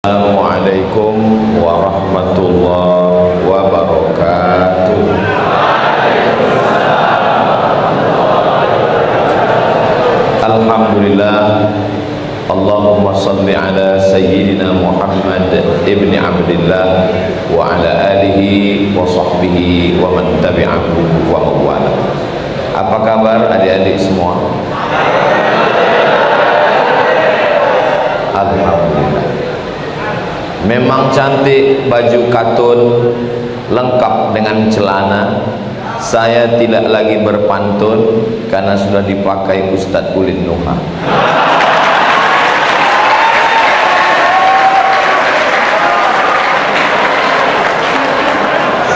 Assalamualaikum warahmatullahi wabarakatuh. Alhamdulillah, Allahumma salli ala Sayyidina Muhammad ibn Abdillah wa ala alihi wa sahbihi wa man tabi'ahu wa mawala. Apa kabar adik-adik semua? Alhamdulillah. Memang cantik baju katun lengkap dengan celana. Saya tidak lagi berpantun karena sudah dipakai Ustadz Ulin Nuha.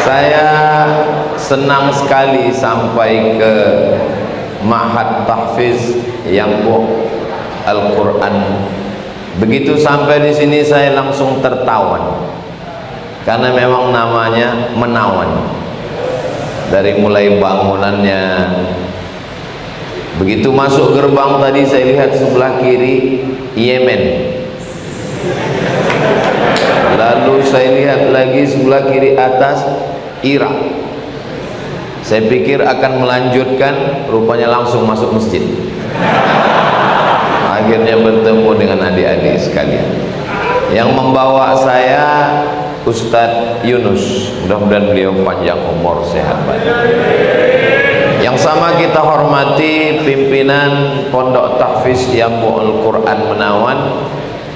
Saya senang sekali sampai ke Ma'had Tahfiz Yangbo Al-Quran. Begitu sampai di sini saya langsung tertawan karena memang namanya menawan. Dari mulai bangunannya, begitu masuk gerbang tadi saya lihat sebelah kiri Yemen, lalu saya lihat lagi sebelah kiri atas Irak. Saya pikir akan melanjutkan, rupanya langsung masuk masjid. Akhirnya bertemu dengan adik-adik sekalian. Yang membawa saya Ustadz Yunus, mudah-mudahan beliau panjang umur, sehat badan. Yang sama kita hormati pimpinan Pondok Tahfiz Yangbo Al-Quran Menawan,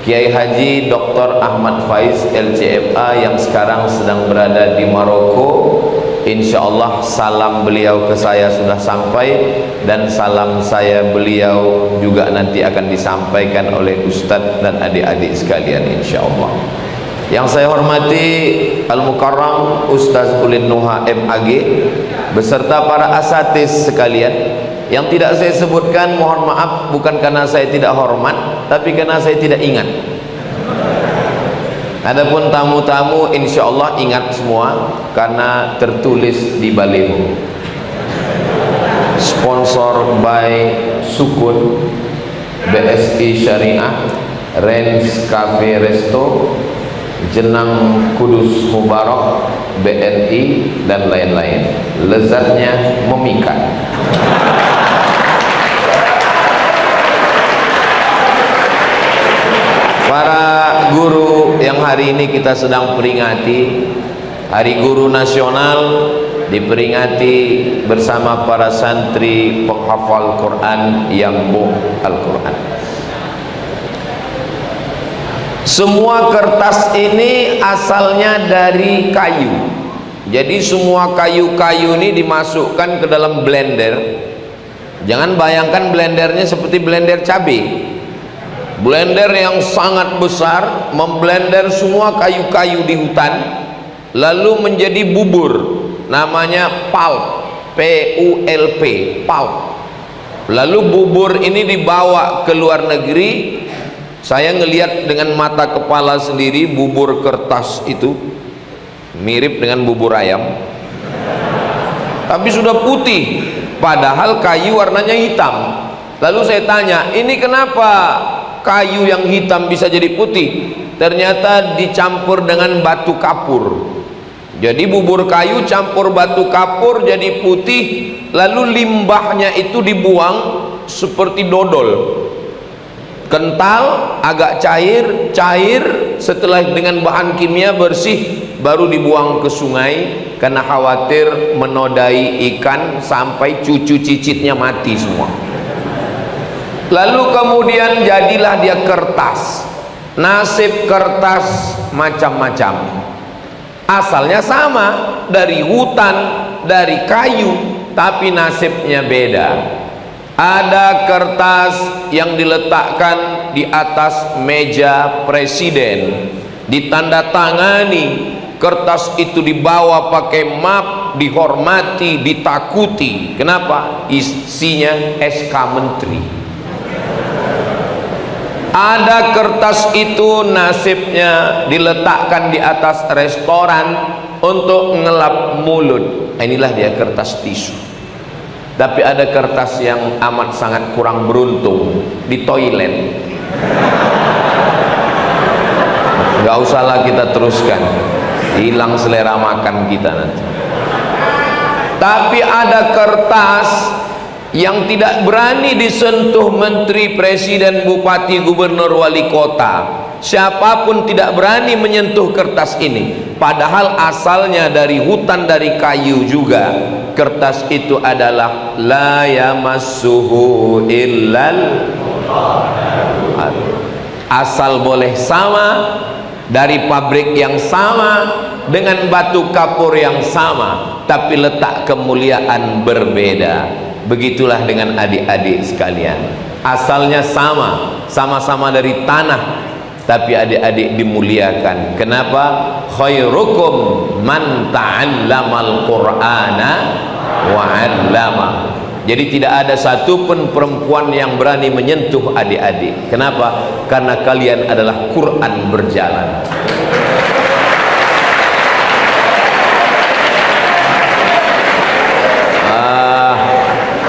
Kiai Haji Dr. Ahmad Faiz LCMA yang sekarang sedang berada di Maroko. Insya Allah salam beliau ke saya sudah sampai, dan salam saya beliau juga nanti akan disampaikan oleh Ustadz dan adik-adik sekalian insya Allah. Yang saya hormati Al-Mukarram Ustaz Ulin Nuha MAG beserta para asatiz sekalian. Yang tidak saya sebutkan mohon maaf, bukan karena saya tidak hormat, tapi karena saya tidak ingat. Adapun tamu-tamu insya Allah ingat semua karena tertulis di baliho. Sponsor by Sukun, BSI Syariah, Rens Cafe Resto, Jenang Kudus Mubarak, BNI, dan lain-lain. Lezatnya memikat. Para guru yang hari ini kita sedang peringati Hari Guru Nasional, diperingati bersama para santri penghafal Quran Yangbo Al-Quran. Semua kertas ini asalnya dari kayu. Jadi semua kayu-kayu ini dimasukkan ke dalam blender. Jangan bayangkan blendernya seperti blender cabai. Blender yang sangat besar memblender semua kayu-kayu di hutan lalu menjadi bubur, namanya pulp, PULP, pulp. Lalu bubur ini dibawa ke luar negeri. Saya ngelihat dengan mata kepala sendiri bubur kertas itu mirip dengan bubur ayam, tapi sudah putih, padahal kayu warnanya hitam. Lalu saya tanya, ini kenapa kayu yang hitam bisa jadi putih? Ternyata dicampur dengan batu kapur. Jadi bubur kayu campur batu kapur jadi putih, lalu limbahnya itu dibuang seperti dodol, kental, agak cair, setelah dengan bahan kimia bersih baru dibuang ke sungai karena khawatir menodai ikan sampai cucu cicitnya mati semua. Lalu kemudian jadilah dia kertas. Nasib kertas macam-macam. Asalnya sama, dari hutan, dari kayu, tapi nasibnya beda. Ada kertas yang diletakkan di atas meja presiden, ditandatangani. Kertas itu dibawa pakai map, dihormati, ditakuti. Kenapa? Isinya SK Menteri. Ada kertas itu nasibnya diletakkan di atas restoran untuk ngelap mulut. Inilah dia kertas tisu. Tapi ada kertas yang amat sangat kurang beruntung di toilet. nggak usahlah kita teruskan, hilang selera makan kita nanti. Tapi ada kertas yang tidak berani disentuh menteri, presiden, bupati, gubernur, wali kota. Siapapun tidak berani menyentuh kertas ini, padahal asalnya dari hutan, dari kayu juga. Kertas itu adalah la yamassuhu illal, asal boleh sama, dari pabrik yang sama, dengan batu kapur yang sama, tapi letak kemuliaan berbeda. Begitulah dengan adik-adik sekalian, asalnya sama, sama-sama dari tanah, tapi adik-adik dimuliakan. Kenapa? Khairukum man ta'allamal qur'ana wa 'allama. Jadi tidak ada satupun perempuan yang berani menyentuh adik-adik. Kenapa? Karena kalian adalah Quran berjalan.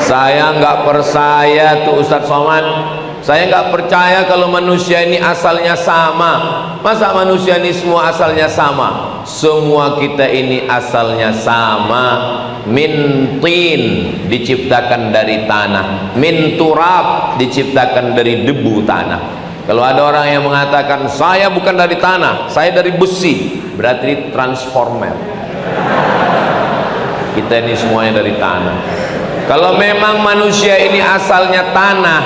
Saya nggak percaya tuh Ustadz Somad. Saya nggak percaya kalau manusia ini asalnya sama. Masa manusia ini semua asalnya sama? Semua kita ini asalnya sama. Min tin, diciptakan dari tanah. Min turab, diciptakan dari debu tanah. Kalau ada orang yang mengatakan saya bukan dari tanah, saya dari besi, berarti transformer. Kita ini semuanya dari tanah. Kalau memang manusia ini asalnya tanah,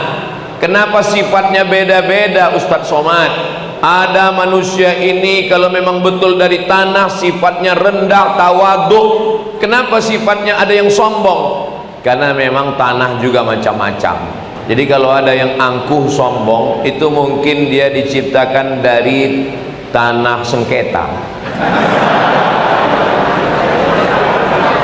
kenapa sifatnya beda-beda Ustadz Somad? Ada manusia ini kalau memang betul dari tanah, sifatnya rendah, tawaduk. Kenapa sifatnya ada yang sombong? Karena memang tanah juga macam-macam. Jadi kalau ada yang angkuh sombong, itu mungkin dia diciptakan dari tanah sengketa.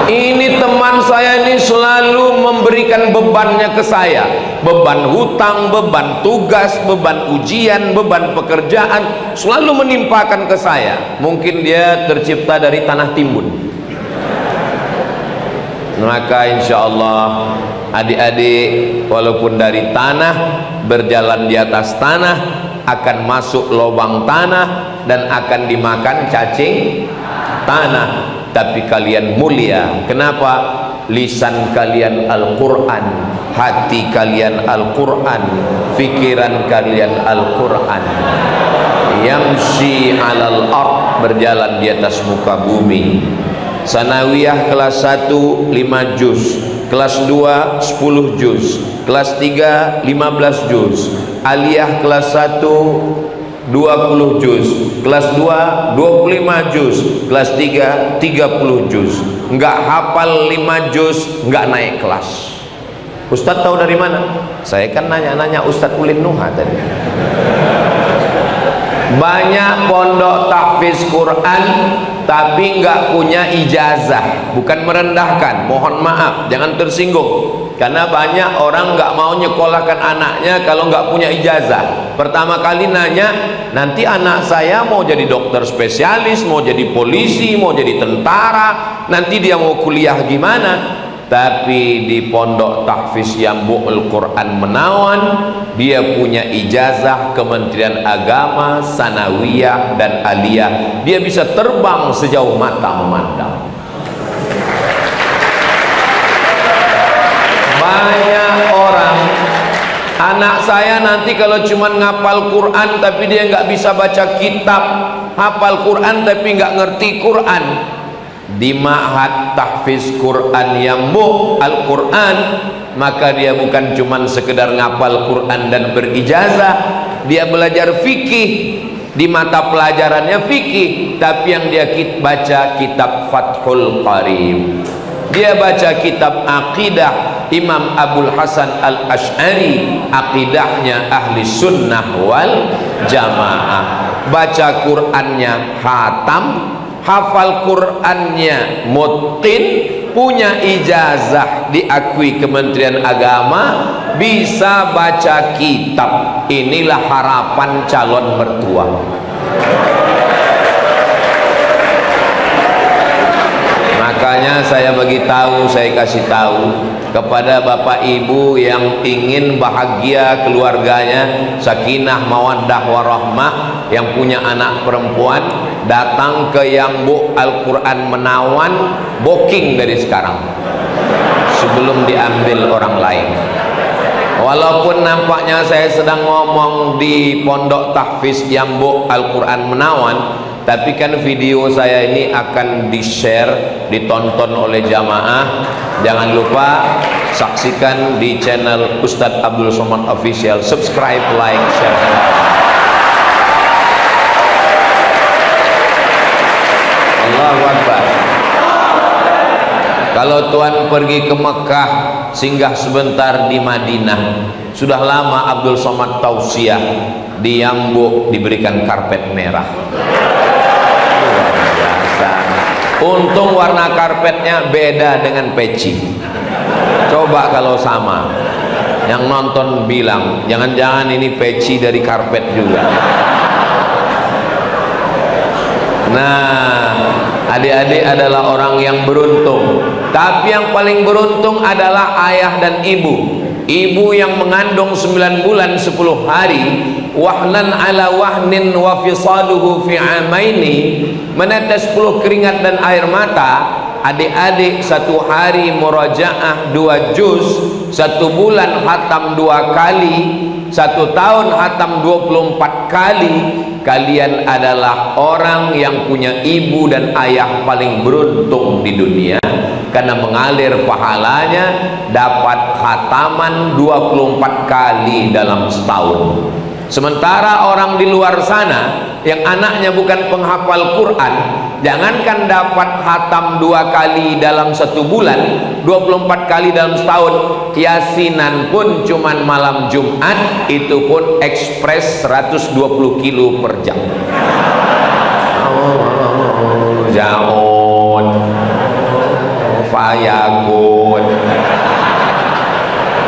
Ini teman saya ini selalu memberikan bebannya ke saya, beban hutang, beban tugas, beban ujian, beban pekerjaan, selalu menimpakan ke saya. Mungkin dia tercipta dari tanah timbun. Maka insya Allah adik-adik walaupun dari tanah, berjalan di atas tanah, akan masuk lubang tanah dan akan dimakan cacing tanah. Tapi kalian mulia. Kenapa? Lisan kalian Al-Quran, hati kalian Al-Quran, pikiran kalian Al-Quran. Yamshi alal ard, berjalan di atas muka bumi. Sanawiyah kelas 1 5 juz, kelas 2 10 juz, kelas 3 15 juz, aliyah kelas 1 20 juz, kelas 2 25 juz, kelas 3 30 juz. Enggak hafal 5 juz, enggak naik kelas. Ustadz tahu dari mana? Saya kan nanya-nanya Ustadz Ulin Nuha tadi. Banyak pondok tahfiz Quran tapi enggak punya ijazah. Bukan merendahkan, mohon maaf, jangan tersinggung. Karena banyak orang nggak mau nyekolahkan anaknya kalau nggak punya ijazah. Pertama kali nanya, nanti anak saya mau jadi dokter spesialis, mau jadi polisi, mau jadi tentara, nanti dia mau kuliah gimana? Tapi di pondok tahfiz Yambu'ul Quran Menawan, dia punya ijazah Kementerian Agama, Sanawiyah dan Aliyah. Dia bisa terbang sejauh mata memandang. Banyak orang, anak saya nanti kalau cuma ngapal Quran tapi dia nggak bisa baca kitab, hafal Quran tapi nggak ngerti Quran. Di ma'had tahfiz Quran Yambu' Al-Quran, maka dia bukan cuma sekedar ngapal Quran dan berijazah, dia belajar fikih. Di mata pelajarannya fikih, tapi yang dia baca kitab Fathul Qarib, dia baca kitab akidah Imam Abul Hasan Al-Ash'ari, akidahnya ahli sunnah wal jamaah. Baca Qur'annya khatam, hafal Qur'annya mutqin, punya ijazah diakui Kementerian Agama, bisa baca kitab. Inilah harapan calon mertua. Makanya saya bagi tahu, saya kasih tahu, kepada bapak ibu yang ingin bahagia keluarganya, sakinah mawaddah warahmah, yang punya anak perempuan, datang ke Yambuk Al-Quran Menawan, booking dari sekarang sebelum diambil orang lain. Walaupun nampaknya saya sedang ngomong di Pondok Tahfiz Yambuk Al-Quran Menawan, tapi kan video saya ini akan di-share, ditonton oleh jamaah. Jangan lupa saksikan di channel Ustadz Abdul Somad Official. Subscribe, like, share. Allahu Akbar. Kalau Tuhan pergi ke Mekah, singgah sebentar di Madinah. Sudah lama Abdul Somad tausiah di Yambuk diberikan karpet merah. Untung warna karpetnya beda dengan peci. Coba kalau sama, yang nonton bilang jangan-jangan ini peci dari karpet juga. Nah, adik-adik adalah orang yang beruntung. Tapi yang paling beruntung adalah ayah dan ibu. Ibu yang mengandung 9 bulan 10 hari, wahnan ala wahnin wa fisaluhu fi amaini, menetes 10 keringat dan air mata. Adik-adik 1 hari murajaah 2 juz, 1 bulan hatam 2 kali, 1 tahun hatam 24 kali. Kalian adalah orang yang punya ibu dan ayah paling beruntung di dunia, karena mengalir pahalanya dapat khataman 24 kali dalam setahun. Sementara orang di luar sana yang anaknya bukan penghafal Quran, jangankan dapat khatam 2 kali dalam 1 bulan, 24 kali dalam setahun. Yasinan pun cuman malam Jumat, itu pun ekspres 120 kilo per jam. Jaon Fayagun.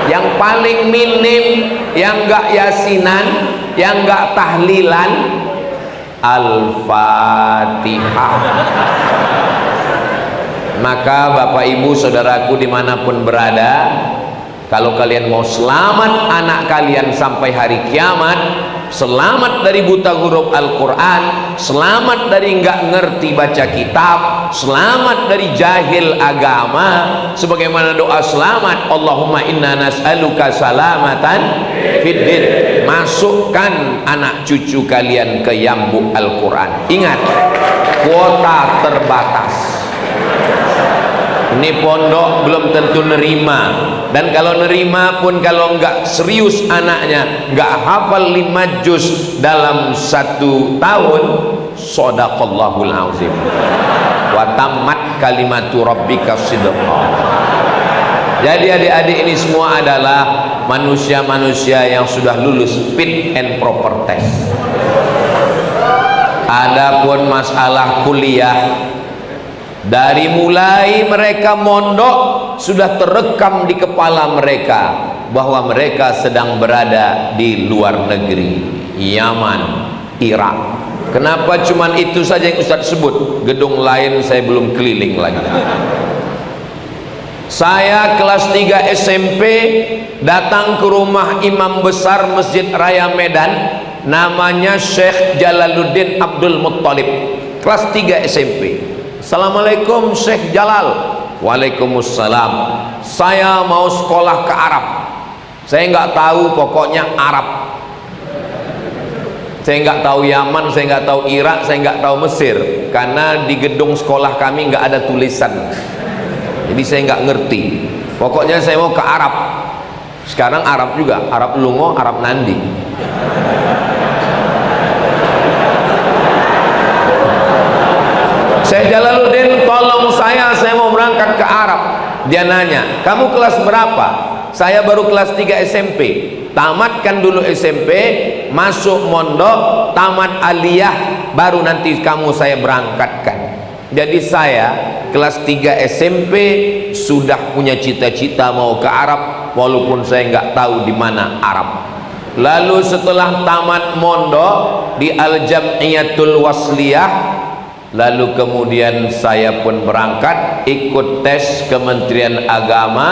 Yang paling minim, yang enggak yasinan, yang enggak tahlilan, Al-Fatihah. Maka Bapak Ibu saudaraku dimanapun berada, kalau kalian mau selamat anak kalian sampai hari kiamat, selamat dari buta huruf Al-Quran, selamat dari enggak ngerti baca kitab, selamat dari jahil agama, sebagaimana doa selamat, Allahumma inna nas'aluka salamatan fid din. Masukkan anak cucu kalian ke Yambuk Al-Quran. Ingat, kuota terbatas. Ini pondok belum tentu nerima, dan kalau nerima pun kalau enggak serius anaknya, enggak hafal 5 juz dalam 1 tahun, shadaqallahul azim wa tammat kalimatu rabbika sidqa. Jadi adik-adik ini semua adalah manusia-manusia yang sudah lulus fit and proper test. Adapun masalah kuliah, dari mulai mereka mondok sudah terekam di kepala mereka bahwa mereka sedang berada di luar negeri, Yaman, Irak. Kenapa cuman itu saja yang Ustaz sebut? Gedung lain saya belum keliling lagi. Saya kelas 3 SMP datang ke rumah imam besar Masjid Raya Medan, namanya Syekh Jalaluddin Abdul Muttalib. Kelas 3 SMP. Assalamualaikum Syekh Jalal. Waalaikumsalam. Saya mau sekolah ke Arab. Saya nggak tahu, pokoknya Arab. Saya nggak tahu Yaman, saya nggak tahu Irak, saya nggak tahu Mesir, karena di gedung sekolah kami nggak ada tulisan. Jadi saya nggak ngerti. Pokoknya saya mau ke Arab. Sekarang Arab juga, Arab Lungo, Arab Nandi. Syekh Jalaluddin, tolong saya mau berangkat ke Arab. Dia nanya, kamu kelas berapa? Saya baru kelas 3 SMP. Tamatkan dulu SMP, masuk mondok, tamat aliyah, baru nanti kamu saya berangkatkan. Jadi saya kelas 3 SMP sudah punya cita-cita mau ke Arab, walaupun saya nggak tahu di mana Arab. Lalu setelah tamat mondok di Al-Jam'iyatul Wasliyah, lalu kemudian saya pun berangkat ikut tes Kementerian Agama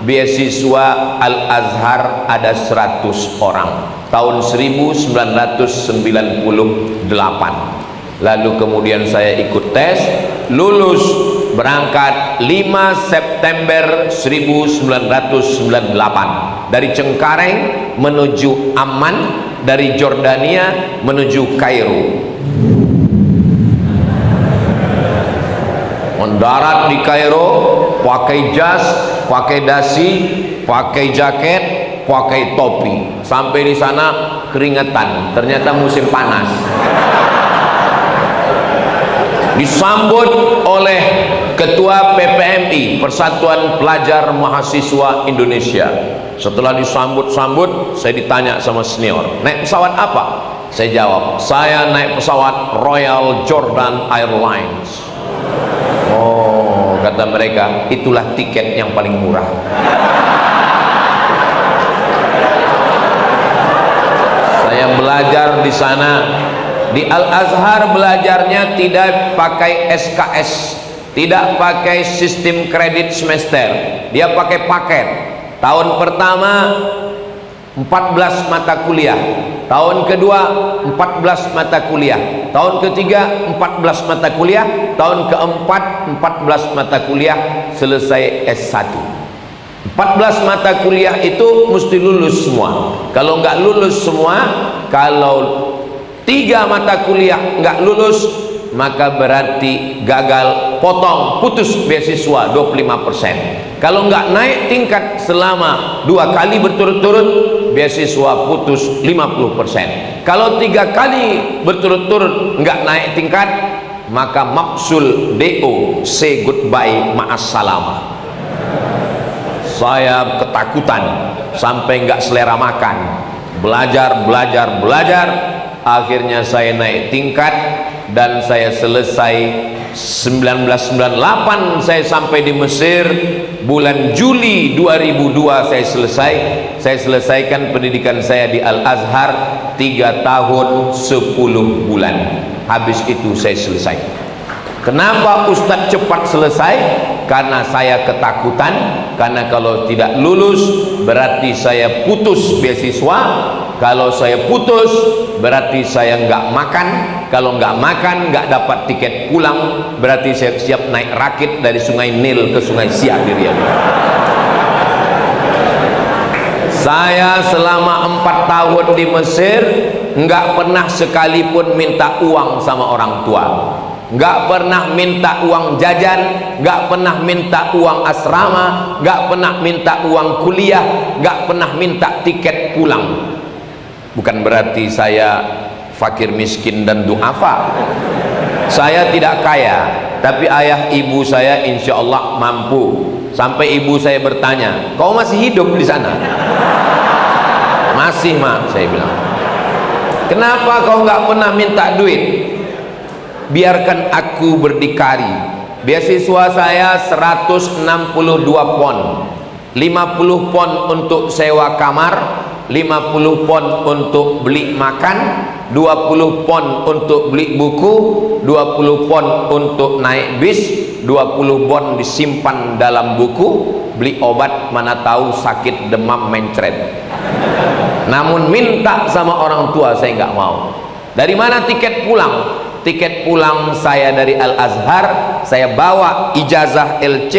beasiswa Al-Azhar ada 100 orang tahun 1998. Lalu kemudian saya ikut tes, lulus, berangkat 5 September 1998 dari Cengkareng menuju Amman, dari Jordania menuju Kairo. Mendarat di Kairo, pakai jas, pakai dasi, pakai jaket, pakai topi. Sampai di sana keringetan, ternyata musim panas. Disambut oleh Ketua PPMI, Persatuan Pelajar Mahasiswa Indonesia. Setelah disambut-sambut, saya ditanya sama senior, naik pesawat apa? Saya jawab, saya naik pesawat Royal Jordan Airlines. Oh, kata mereka, itulah tiket yang paling murah. Saya belajar di sana. Di Al-Azhar belajarnya tidak pakai SKS, tidak pakai sistem kredit semester, dia pakai paket. Tahun pertama 14 mata kuliah, tahun kedua 14 mata kuliah, tahun ketiga 14 mata kuliah, tahun keempat 14 mata kuliah, selesai S1. 14 mata kuliah itu mesti lulus semua. Kalau nggak lulus semua, kalau 3 mata kuliah nggak lulus, maka berarti gagal, potong, putus beasiswa 25%. Kalau nggak naik tingkat selama 2 kali berturut-turut, beasiswa putus 50%. Kalau 3 kali berturut-turut nggak naik tingkat, maka maksul DO, say goodbye, ma'assalamah. Saya ketakutan sampai nggak selera makan, belajar. Akhirnya saya naik tingkat dan saya selesai 1998. Saya sampai di Mesir bulan Juli 2002. Saya selesaikan pendidikan saya di Al-Azhar 3 tahun 10 bulan. Habis itu saya selesai. Kenapa Ustadz cepat selesai? Karena saya ketakutan, karena kalau tidak lulus berarti saya putus beasiswa. Kalau saya putus berarti saya nggak makan. Kalau nggak makan, nggak dapat tiket pulang, berarti saya siap naik rakit dari Sungai Nil ke Sungai Siak di Riyadh. Saya selama 4 tahun di Mesir nggak pernah sekalipun minta uang sama orang tua, nggak pernah minta uang jajan, nggak pernah minta uang asrama, nggak pernah minta uang kuliah, nggak pernah minta tiket pulang. Bukan berarti saya fakir miskin dan duafa. Saya tidak kaya, tapi ayah ibu saya insya Allah mampu. Sampai ibu saya bertanya, kau masih hidup di sana? Masih, mak, saya bilang. Kenapa kau nggak pernah minta duit? Biarkan aku berdikari. Beasiswa saya 162 pon, 50 pon untuk sewa kamar, 50 pon untuk beli makan, 20 pon untuk beli buku, 20 pon untuk naik bis, 20 pon disimpan dalam buku, beli obat mana tahu sakit demam mencret. Namun minta sama orang tua saya nggak mau. Dari mana tiket pulang? Tiket pulang saya dari Al-Azhar, saya bawa ijazah LC,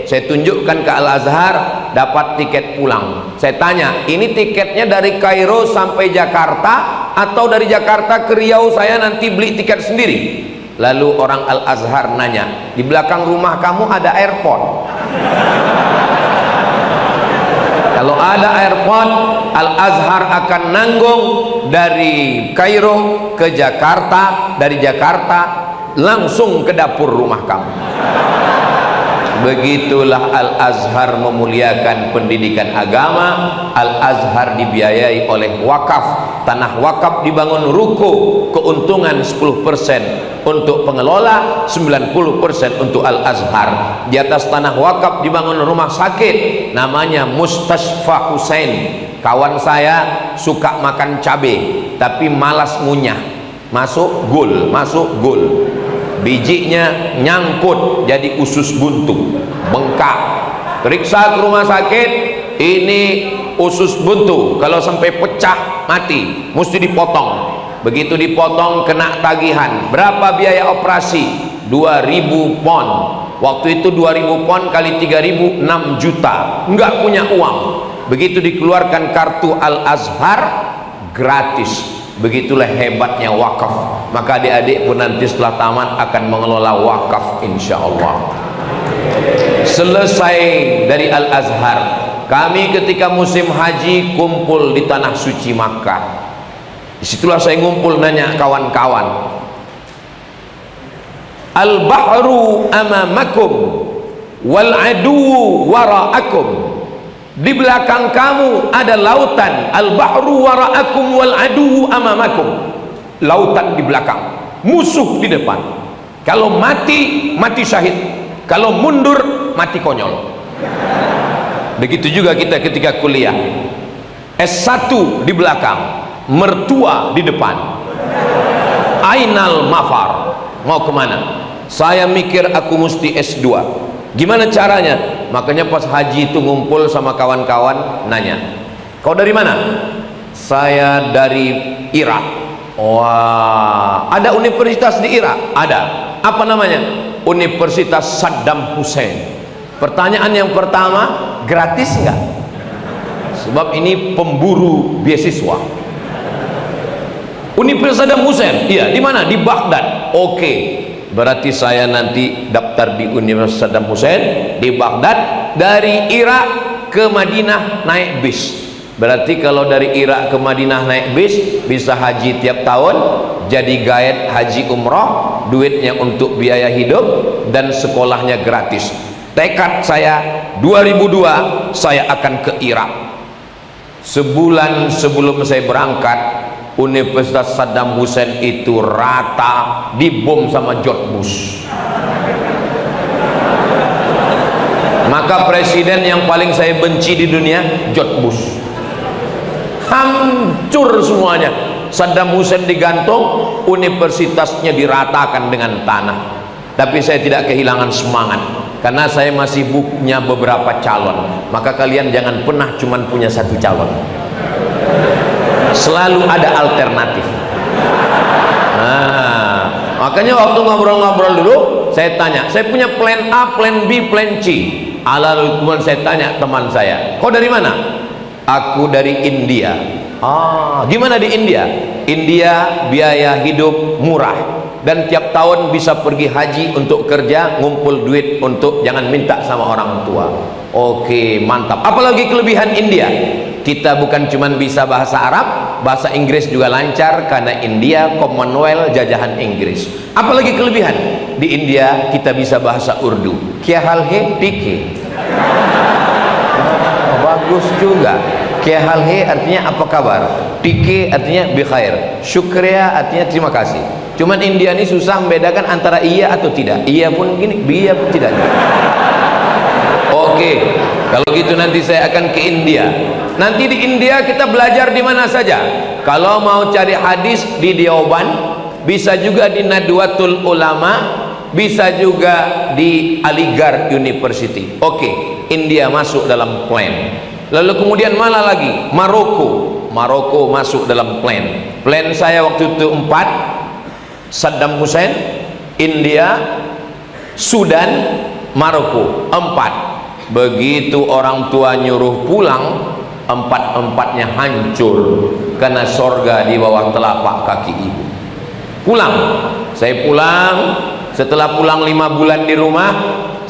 saya tunjukkan ke Al-Azhar, dapat tiket pulang. Saya tanya, ini tiketnya dari Kairo sampai Jakarta atau dari Jakarta ke Riau? Saya nanti beli tiket sendiri. Lalu orang Al-Azhar nanya, di belakang rumah kamu ada airport? Kalau ada airport, Al-Azhar akan nanggung dari Kairo ke Jakarta, dari Jakarta langsung ke dapur rumah kamu. Begitulah Al-Azhar memuliakan pendidikan agama. Al-Azhar dibiayai oleh wakaf. Tanah wakaf dibangun ruko, keuntungan 10% untuk pengelola, 90% untuk Al-Azhar. Di atas tanah wakaf dibangun rumah sakit, namanya Mustashfa Husain. Kawan saya suka makan cabai tapi malas ngunyah, masuk gul, bijinya nyangkut jadi usus buntu, bengkak. periksa ke rumah sakit, ini usus buntu, kalau sampai pecah mati, mesti dipotong. Begitu dipotong kena tagihan. Berapa biaya operasi? 2000 pon. Waktu itu 2000 pon kali 3000, 6 juta. Enggak punya uang. Begitu dikeluarkan kartu Al-Azhar, gratis. Begitulah hebatnya wakaf. Maka adik-adik pun nanti setelah tamat akan mengelola wakaf, insya Allah. Selesai dari Al-Azhar, kami ketika musim haji kumpul di tanah suci Makkah. Disitulah saya ngumpul nanya kawan-kawan, al-bahru amamakum wal adu wara'akum. Di belakang kamu ada lautan. Al-bahru wara'akum wal adu amamakum. Lautan di belakang, musuh di depan. Kalau mati, mati syahid. Kalau mundur, mati konyol. Begitu juga kita ketika kuliah. S1 di belakang, mertua di depan. Ainal mafar, mau kemana? Saya mikir aku mesti S2. Gimana caranya? Makanya pas haji itu ngumpul sama kawan-kawan, nanya, kau dari mana? Saya dari Irak. Wah, ada universitas di Irak? Ada. Apa namanya? Universitas Saddam Hussein. Pertanyaan yang pertama, gratis enggak? Sebab ini pemburu beasiswa. Universitas Saddam Hussein, iya. Di mana? Di Baghdad. Oke, berarti saya nanti daftar di Universitas Saddam Hussein di Baghdad. Dari Irak ke Madinah naik bis. Berarti kalau dari Irak ke Madinah naik bis, bisa haji tiap tahun, jadi guide haji umrah, duitnya untuk biaya hidup, dan sekolahnya gratis. Tekad saya 2002 saya akan ke Irak. Sebulan sebelum saya berangkat, Universitas Saddam Hussein itu rata dibom sama George Bush. Maka presiden yang paling saya benci di dunia, George Bush. Hancur semuanya. Saddam Hussein digantung, universitasnya diratakan dengan tanah. Tapi saya tidak kehilangan semangat, karena saya masih punya beberapa calon. Maka kalian jangan pernah cuma punya satu calon, selalu ada alternatif. Nah, makanya waktu ngobrol-ngobrol dulu, saya tanya, saya punya plan A, plan B, plan C. Kemudian saya tanya teman saya, kau dari mana? Aku dari India. Ah, gimana di India? India biaya hidup murah, dan tiap tahun bisa pergi haji untuk kerja, ngumpul duit untuk jangan minta sama orang tua. Oke, mantap. Apalagi kelebihan India? Kita bukan cuma bisa bahasa Arab, bahasa Inggris juga lancar, karena India Commonwealth jajahan Inggris. Apalagi kelebihan? Di India kita bisa bahasa Urdu. Kya hal hai, pike. Bagus juga. Kya hal hai artinya apa kabar, pike artinya bikhair, syukriya artinya terima kasih. Cuman India ini susah membedakan antara iya atau tidak. Iya pun gini, iya pun tidak. Oke, kalau gitu nanti saya akan ke India. Nanti di India kita belajar di mana saja. Kalau mau cari hadis di Deoban, bisa juga di Nadwatul Ulama, bisa juga di Aligarh University. Oke, India masuk dalam plan. Lalu kemudian mana lagi? Maroko. Maroko masuk dalam plan. Plan saya waktu itu 4: Saddam Hussein, India, Sudan, Maroko. 4. Begitu orang tua nyuruh pulang, 4-empatnya hancur, karena sorga di bawah telapak kaki ibu. Pulang. Saya pulang. Setelah pulang 5 bulan di rumah,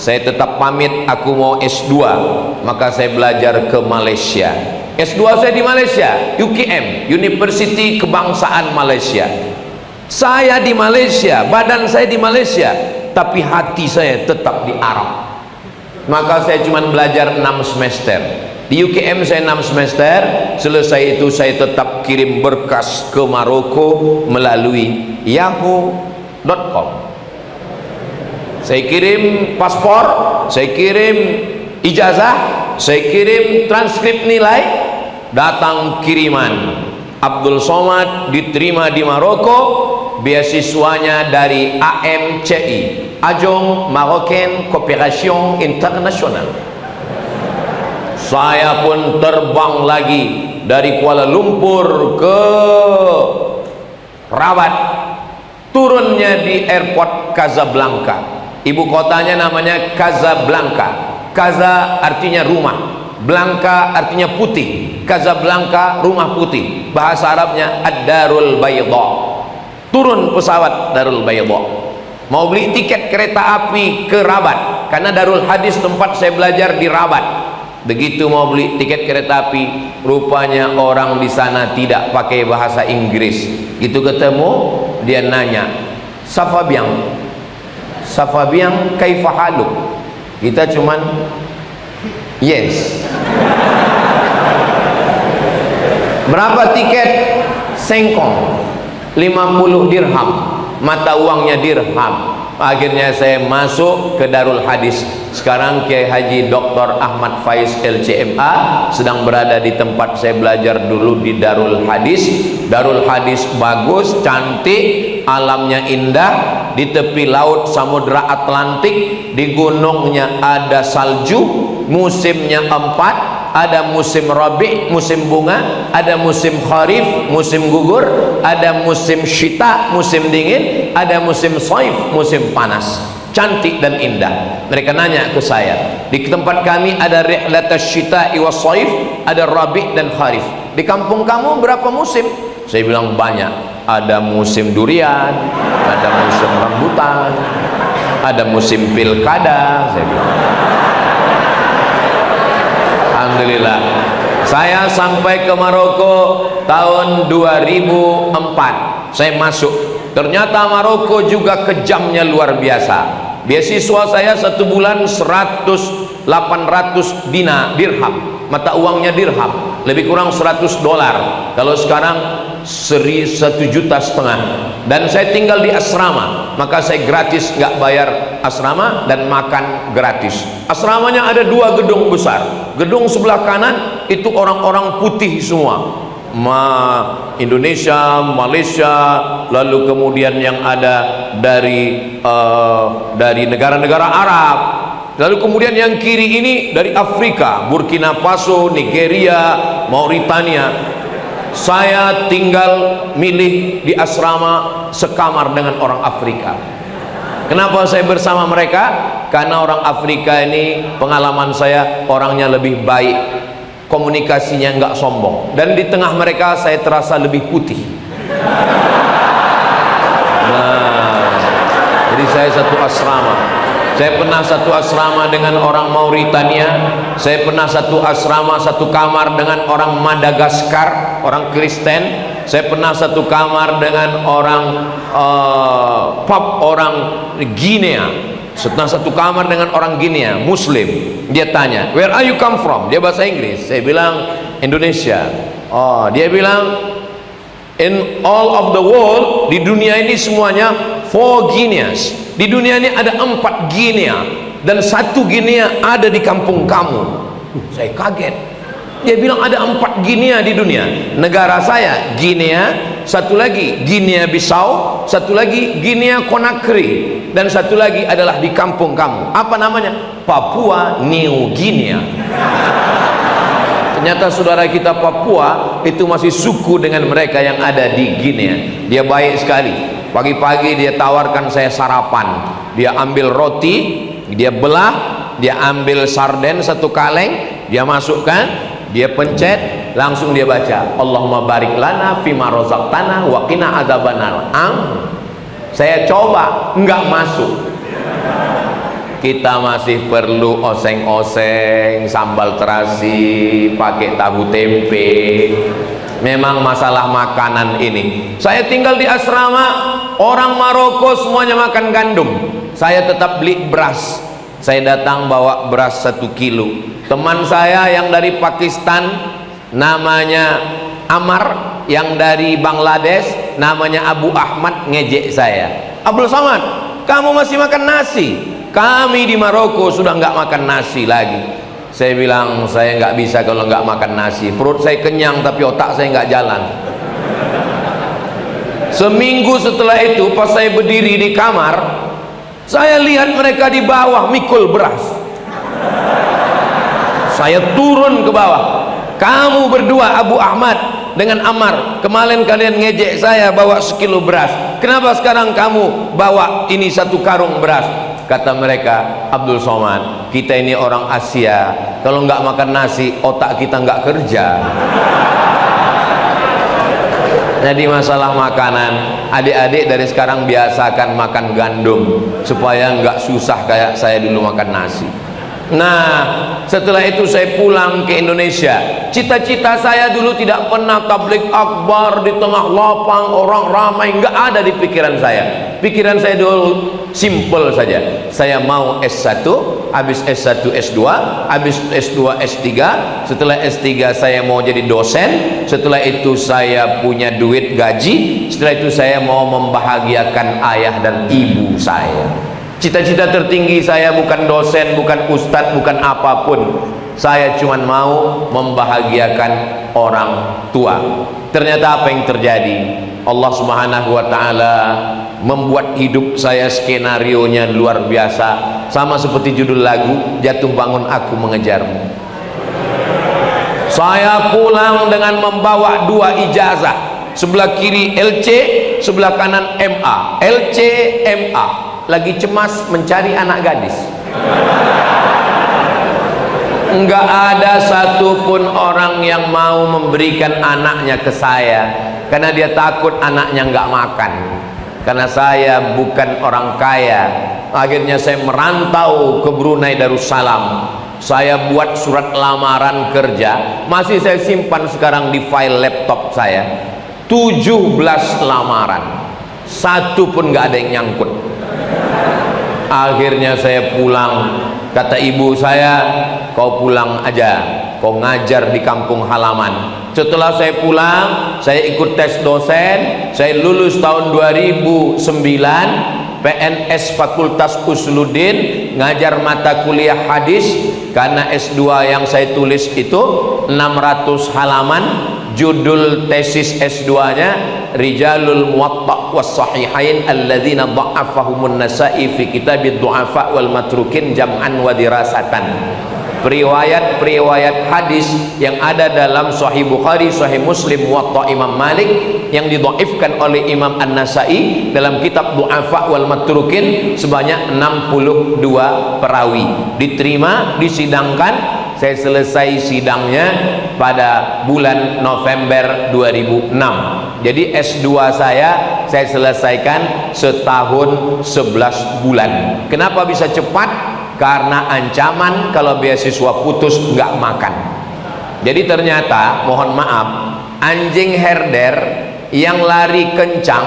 saya tetap pamit, aku mau S2. Maka saya belajar ke Malaysia. S2 saya di Malaysia, UKM, University Kebangsaan Malaysia. Saya di Malaysia, badan saya di Malaysia, tapi hati saya tetap di Arab. Maka saya cuma belajar 6 semester. Di UKM saya 6 semester. Selesai itu saya tetap kirim berkas ke Maroko melalui yahoo.com. Saya kirim paspor, saya kirim ijazah, saya kirim transkrip nilai, datang kiriman. Abdul Somad diterima di Maroko, beasiswanya dari AMCI, Agence Marocaine Coopération Internationale. Saya pun terbang lagi dari Kuala Lumpur ke Rabat, turunnya di airport Casablanca. Ibu kotanya namanya Casablanca. Casa artinya rumah, Blanca artinya putih. Casablanca rumah putih, bahasa Arabnya Ad-Darul Bayda. Turun pesawat Darul Bayda, mau beli tiket kereta api ke Rabat, karena Darul Hadis tempat saya belajar di Rabat. Begitu mau beli tiket kereta api, rupanya orang di sana tidak pakai bahasa Inggris. Gitu ketemu, dia nanya, Safabiang kaifa haluk? Kita cuman yes. Berapa tiket? Sengkong 50 dirham, mata uangnya dirham. Akhirnya saya masuk ke Darul Hadis. Sekarang Kiai Haji Dr. Ahmad Faiz LCMA sedang berada di tempat saya belajar dulu di Darul Hadis. Darul Hadis bagus, cantik, alamnya indah, di tepi laut Samudra Atlantik, di gunungnya ada salju, musimnya 4. Ada musim rabi, musim bunga, ada musim kharif, musim gugur, ada musim syita, musim dingin, ada musim saif, musim panas. Cantik dan indah. Mereka nanya ke saya, di tempat kami ada rihlatas syita'i was saif, ada rabi dan kharif. Di kampung kamu berapa musim? Saya bilang banyak. Ada musim durian, ada musim rambutan, ada musim pilkada. Saya bilang, alhamdulillah. Saya sampai ke Maroko tahun 2004. Saya masuk. Ternyata Maroko juga kejamnya luar biasa. Beasiswa saya 1 bulan 100-800 dirham. Mata uangnya dirham. Lebih kurang $100. Kalau sekarang 1,5 juta. Dan saya tinggal di asrama, maka saya gratis, nggak bayar asrama dan makan gratis. Asramanya ada 2 gedung besar. Gedung sebelah kanan itu orang-orang putih semua, Indonesia, Malaysia, lalu kemudian yang ada dari negara-negara Arab, lalu kemudian yang kiri ini dari Afrika, Burkina Faso, Nigeria, Mauritania. Saya tinggal milih di asrama sekamar dengan orang Afrika. Kenapa saya bersama mereka? Karena orang Afrika ini pengalaman saya orangnya lebih baik, komunikasinya nggak sombong, dan di tengah mereka saya terasa lebih putih. Nah, jadi saya satu asrama. Saya pernah satu asrama dengan orang Mauritania. Saya pernah satu asrama, satu kamar dengan orang Madagaskar, orang Kristen. Saya pernah satu kamar dengan orang orang Guinea. Setelah satu kamar dengan orang Guinea, Muslim. Dia tanya, where are you come from? Dia bahasa Inggris. Saya bilang Indonesia. Oh, dia bilang in all of the world, di dunia ini semuanya 4 Guineas. Di dunia ini ada 4 Guinea, dan 1 Guinea ada di kampung kamu. Saya kaget. Dia bilang ada 4 Guinea di dunia. Negara saya Guinea, satu lagi Guinea Bissau, satu lagi Guinea Conakry, dan satu lagi adalah di kampung kamu. Apa namanya? Papua New Guinea. Ternyata saudara kita Papua itu masih suku dengan mereka yang ada di Guinea. Dia baik sekali. Pagi-pagi dia tawarkan saya sarapan. Dia ambil roti, dia belah, dia ambil sarden 1 kaleng, dia masukkan, dia pencet, langsung dia baca, Allahumma barik lana fima razaqtana wa qina adzabannar. Saya coba, enggak masuk. Kita masih perlu oseng-oseng, sambal terasi, pakai tahu tempe. Memang masalah makanan ini. Saya tinggal di asrama, orang Maroko semuanya makan gandum. Saya tetap beli beras. Saya datang bawa beras 1 kilo. Teman saya yang dari Pakistan namanya Amar, yang dari Bangladesh namanya Abu Ahmad, ngejek saya. Abdul Samad, kamu masih makan nasi? Kami di Maroko sudah nggak makan nasi lagi. Saya bilang saya nggak bisa kalau nggak makan nasi. Perut saya kenyang tapi otak saya nggak jalan. Seminggu setelah itu pas saya berdiri di kamar, saya lihat mereka di bawah mikul beras. Saya turun ke bawah. Kamu berdua Abu Ahmad dengan Ammar, kemarin kalian ngejek saya bawa sekilo beras, kenapa sekarang kamu bawa ini 1 karung beras? Kata mereka, Abdul Somad, kita ini orang Asia, kalau nggak makan nasi otak kita nggak kerja. Jadi masalah makanan, adik-adik dari sekarang biasakan makan gandum supaya nggak susah kayak saya dulu makan nasi. Nah, setelah itu saya pulang ke Indonesia. Cita-cita saya dulu tidak pernah tabligh akbar di tengah lapang orang ramai, nggak ada di pikiran saya. Pikiran saya dulu simple saja. Saya mau S1, habis S1 S2, habis S2 S3. Setelah S3 saya mau jadi dosen. Setelah itu saya punya duit gaji. Setelah itu saya mau membahagiakan ayah dan ibu saya. Cita-cita tertinggi saya bukan dosen, bukan ustadz, bukan apapun. Saya cuma mau membahagiakan orang tua. Ternyata apa yang terjadi? Allah Subhanahu wa ta'ala membuat hidup saya skenarionya luar biasa. Sama seperti judul lagu, Jatuh Bangun Aku Mengejarmu. Saya pulang dengan membawa 2 ijazah. Sebelah kiri LC, sebelah kanan MA. LC, MA. Lagi cemas mencari anak gadis. Enggak ada satupun orang yang mau memberikan anaknya ke saya, karena dia takut anaknya enggak makan. Karena saya bukan orang kaya. Akhirnya saya merantau ke Brunei Darussalam. Saya buat surat lamaran kerja, masih saya simpan sekarang di file laptop saya. 17 lamaran, 1 pun enggak ada yang nyangkut. Akhirnya saya pulang. Kata ibu saya, kau pulang aja, kau ngajar di kampung halaman. Setelah saya pulang, saya ikut tes dosen. Saya lulus tahun 2009, PNS Fakultas Usuluddin, ngajar mata kuliah hadis. Karena S2 yang saya tulis itu 600 halaman. Judul tesis S2-nya Rijalul Muwatta' was Sahihain alladzina dha'afahumun Nasa'i fi kitabid du'afa wal matrukin jam'an wa dirasatan. Periwayat-periwayat hadis yang ada dalam Sahih Bukhari, Sahih Muslim, Muwatta' Imam Malik yang didhaifkan oleh Imam An-Nasa'i dalam kitab Du'afa wal Matrukin sebanyak 62 perawi. Diterima, disidangkan. Saya selesai sidangnya pada bulan November 2006. Jadi S2 saya selesaikan setahun 11 bulan. Kenapa bisa cepat? Karena ancaman kalau beasiswa putus nggak makan. Jadi ternyata, mohon maaf, anjing herder yang lari kencang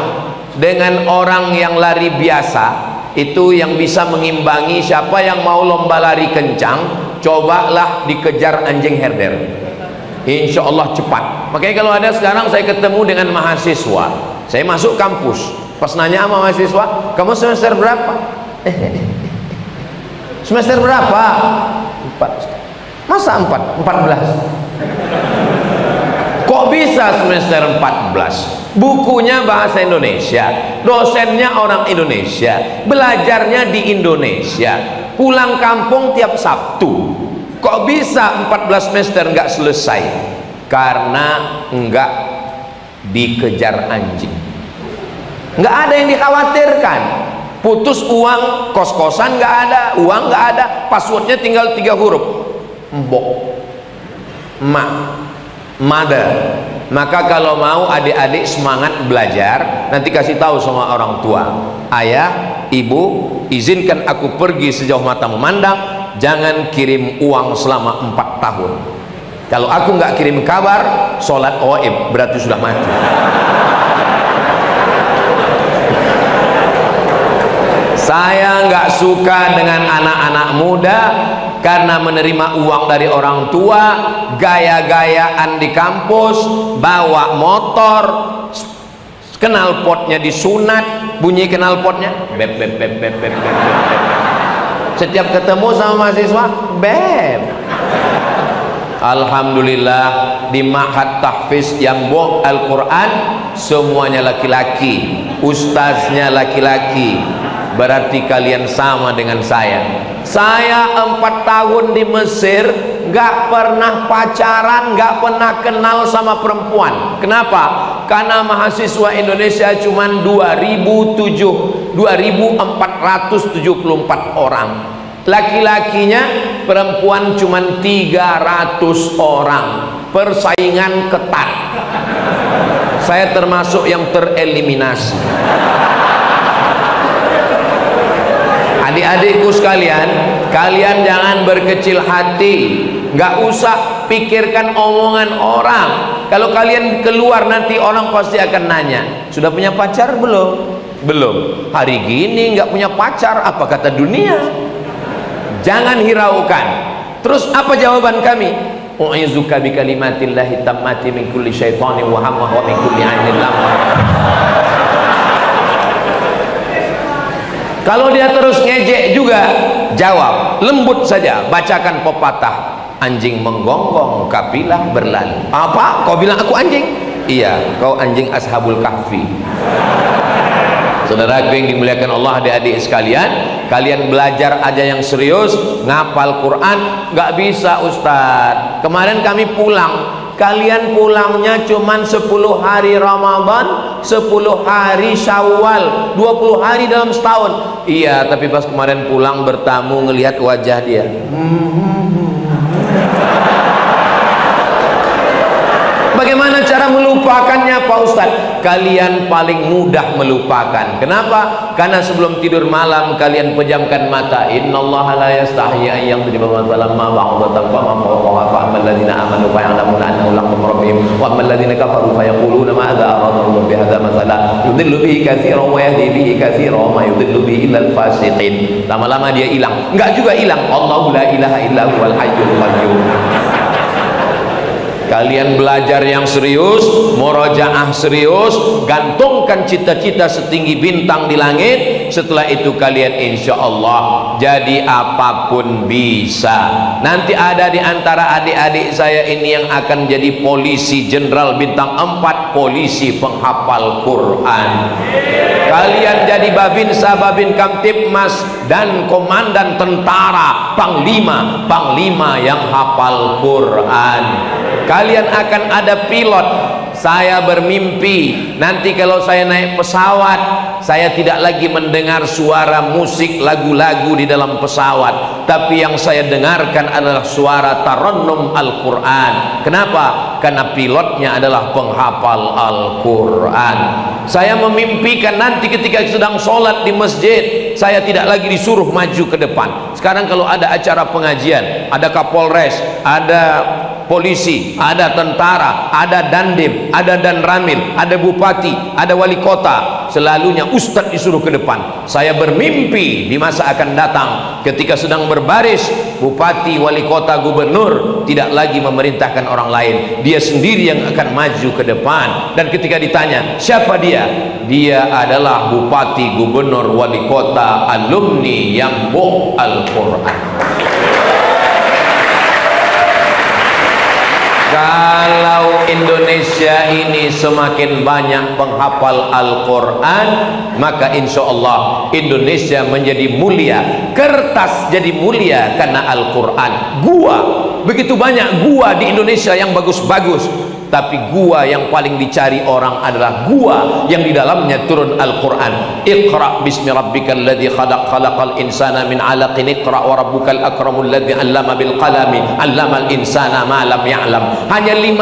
dengan orang yang lari biasa itu yang bisa mengimbangi. Siapa yang mau lomba lari kencang, cobalah dikejar anjing herder, insya Allah cepat. Makanya kalau ada sekarang saya ketemu dengan mahasiswa, saya masuk kampus, pas nanya sama mahasiswa, kamu semester berapa? Semester berapa? 4. Masa 14? Kok bisa semester 14? Bukunya bahasa Indonesia, dosennya orang Indonesia, belajarnya di Indonesia, pulang kampung tiap Sabtu. Kok bisa 14 semester nggak selesai? Karena nggak dikejar anjing. Nggak ada yang dikhawatirkan. Putus uang, kos-kosan nggak ada, uang nggak ada, passwordnya tinggal 3 huruf, mbok, mak, mother. Maka kalau mau adik-adik semangat belajar, nanti kasih tahu sama orang tua, ayah, ibu, izinkan aku pergi sejauh mata memandang, jangan kirim uang selama 4 tahun. Kalau aku nggak kirim kabar, sholat ghaib, berarti sudah mati. Saya nggak suka dengan anak-anak muda karena menerima uang dari orang tua, gaya-gayaan di kampus, bawa motor, knalpotnya disunat, bunyi knalpotnya beb beb beb beb beb beb. Setiap ketemu sama mahasiswa, beb. Alhamdulillah di Ma'had Tahfiz Yambok Al-Quran semuanya laki-laki, ustaznya laki-laki. Berarti kalian sama dengan saya. Saya 4 tahun di Mesir nggak pernah pacaran, nggak pernah kenal sama perempuan. Kenapa? Karena mahasiswa Indonesia cuma 2.474 orang. Laki-lakinya perempuan cuma 300 orang. Persaingan ketat. Saya termasuk yang tereliminasi. Adik-adikku sekalian, kalian jangan berkecil hati. Nggak usah pikirkan omongan orang. Kalau kalian keluar nanti orang pasti akan nanya, sudah punya pacar belum? Belum. Hari gini nggak punya pacar, apa kata dunia? Jangan hiraukan. Terus apa jawaban kami? U'izuka bi kalimatillahi tammati min kulli syaitanin wa hammah wa min kulli 'ainin lamah. Kalau dia terus ngejek juga, jawab lembut saja, bacakan pepatah. Anjing menggonggong, kapilah berlalu. Apa? Kau bilang aku anjing? Iya, kau anjing Ashabul Kahfi. Saudaraku yang dimuliakan Allah, adik-adik sekalian, kalian belajar aja yang serius. Ngapal Quran nggak bisa Ustadz. Kemarin kami pulang, kalian pulangnya cuman 10 hari Ramadan, 10 hari Syawal, 20 hari dalam setahun. Iya, tapi pas kemarin pulang bertamu ngelihat wajah dia, bagaimana cara melupakannya Pak Ustadz? Kalian paling mudah melupakan. Kenapa? Karena sebelum tidur malam kalian pejamkan mata. Innallaha la yastahyi an yadhriba mathalan ma ba'datan fa ma fawqaha fa ammal ladzina amanu fa ya'lamuna annahu al-haqqu min rabbihim wa ammal ladzina kafaru fa yaquluna ma'adza arada Allah bi hadzal mathalan yudhillu bihi katsiran wa yahdi bihi katsiran ma yudhillu bihi illa al-fasiqin. Lama-lama dia hilang. Enggak juga hilang. Allahu la ilaha illa huwal hayyul qayyum. Kalian belajar yang serius, murojaah serius, gantungkan cita-cita setinggi bintang di langit. Setelah itu kalian insya Allah jadi apapun bisa. Nanti ada di antara adik-adik saya ini yang akan jadi polisi jenderal bintang 4, polisi penghafal Quran. Kalian jadi babinsa, babin kamtipmas, dan komandan tentara, panglima yang hafal Quran. Kalian akan ada pilot. Saya bermimpi nanti kalau saya naik pesawat, saya tidak lagi mendengar suara musik lagu-lagu di dalam pesawat, tapi yang saya dengarkan adalah suara tarannum Al-Quran. Kenapa? Karena pilotnya adalah penghafal Al-Quran. Saya memimpikan nanti ketika sedang sholat di masjid, saya tidak lagi disuruh maju ke depan. Sekarang kalau ada acara pengajian, ada Kapolres, ada polisi, ada tentara, ada dandim, ada danramil, ada bupati, ada wali kota, selalunya ustadz disuruh ke depan. Saya bermimpi di masa akan datang ketika sedang berbaris, bupati, wali kota, gubernur tidak lagi memerintahkan orang lain, dia sendiri yang akan maju ke depan. Dan ketika ditanya siapa dia, dia adalah bupati, gubernur, wali kota, alumni yang buh Al-Quran. Kalau Indonesia ini semakin banyak penghafal Al-Quran, maka insya Allah Indonesia menjadi mulia. Kertas jadi mulia karena Al-Quran. Gua, begitu banyak gua di Indonesia yang bagus-bagus, tapi gua yang paling dicari orang adalah gua yang di dalamnya turun Al-Quran. Iqra bismi rabbikal ladzi khalaq, khalaqal insana min 'alaqin, iqra wa rabbukal akramul ladzi 'allama bil qalami, 'allamal insana ma lam ya'lam. Hanya 5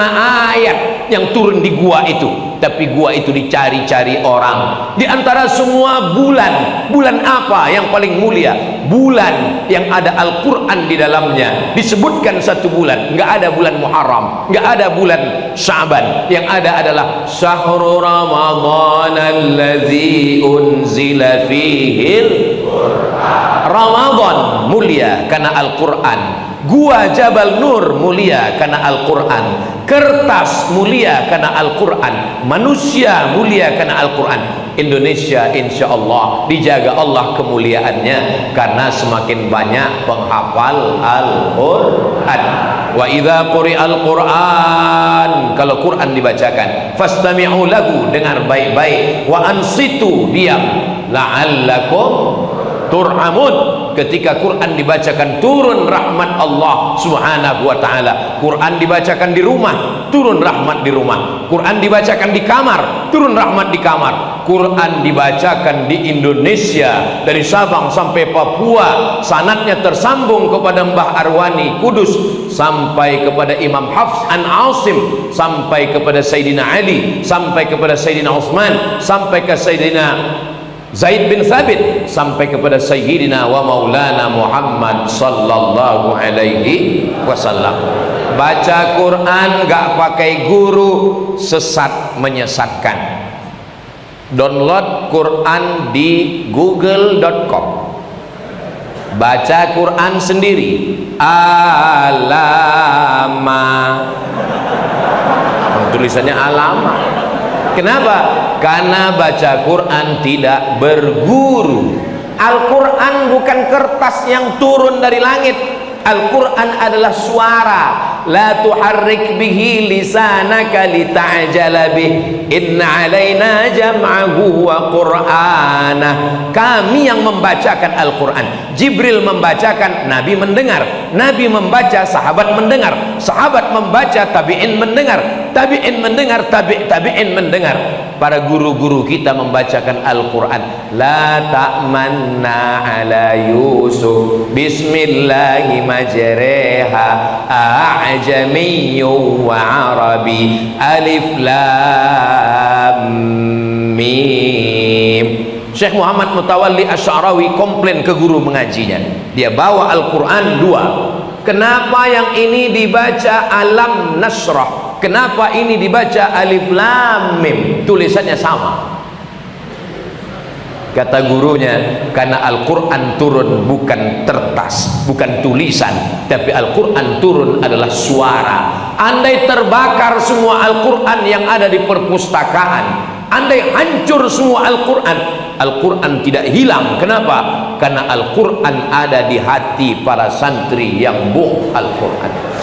ayat yang turun di gua itu, tapi gua itu dicari-cari orang. Di antara semua bulan, bulan apa yang paling mulia? Bulan yang ada Al-Quran di dalamnya. Disebutkan satu bulan, nggak ada bulan Muharram, nggak ada bulan Sya'ban, yang ada adalah Syahrul Ramadhan allazi unzila fihil Quran. Ramadan mulia karena Al-Quran. Gua Jabal Nur mulia karena Al-Quran. Kertas mulia karena Al-Quran. Manusia mulia karena Al-Quran. Indonesia insya Allah dijaga Allah kemuliaannya karena semakin banyak penghafal Al-Quran. Wa idza quri'al Quran, kalau Quran dibacakan, fastami'u lahu, dengar baik-baik, wa ansitu, diam, la'allakum turhamun. Ketika Quran dibacakan turun rahmat Allah subhanahu wa ta'ala. Quran dibacakan di rumah, turun rahmat di rumah. Quran dibacakan di kamar, turun rahmat di kamar. Quran dibacakan di Indonesia dari Sabang sampai Papua, sanadnya tersambung kepada Mbah Arwani Kudus, sampai kepada Imam Hafs an Asim, sampai kepada Sayyidina Ali, sampai kepada Sayyidina Utsman, sampai ke Sayyidina Zaid bin Thabit, sampai kepada Sayyidina wa Maulana Muhammad sallallahu alaihi wasallam. Baca Quran gak pakai guru, sesat menyesatkan. Download Quran di google.com, baca Quran sendiri. Alama, tulisannya alama. Kenapa? Karena baca Quran tidak berguru. Al-Quran bukan kertas yang turun dari langit. Al-Quran adalah suara. La tuharrik bihi lisanaka lita'jala bih, inna alaina jam'ahu wa qur'anah. Kami yang membacakan Al-Quran. Jibril membacakan, Nabi mendengar. Nabi membaca, sahabat mendengar. Sahabat membaca, tabi'in mendengar. Tabi'in mendengar, tabi'in mendengar. Para guru-guru kita membacakan Al-Quran. La ta'manna ala Yusuf bismillahi majreha a'jamiyyu wa arabi alif lam mim. Syekh Muhammad Mutawalli Asy'arawi komplain ke guru mengajinya. Dia bawa Al-Quran dua. Kenapa yang ini dibaca alam nasrah? Kenapa ini dibaca alif lam mim? Tulisannya sama. Kata gurunya, karena Al-Quran turun bukan kertas, bukan tulisan, tapi Al-Quran turun adalah suara. Andai terbakar semua Al-Quran yang ada di perpustakaan, andai hancur semua Al-Quran, Al-Quran tidak hilang. Kenapa? Karena Al-Quran ada di hati para santri yang buh Al-Quran.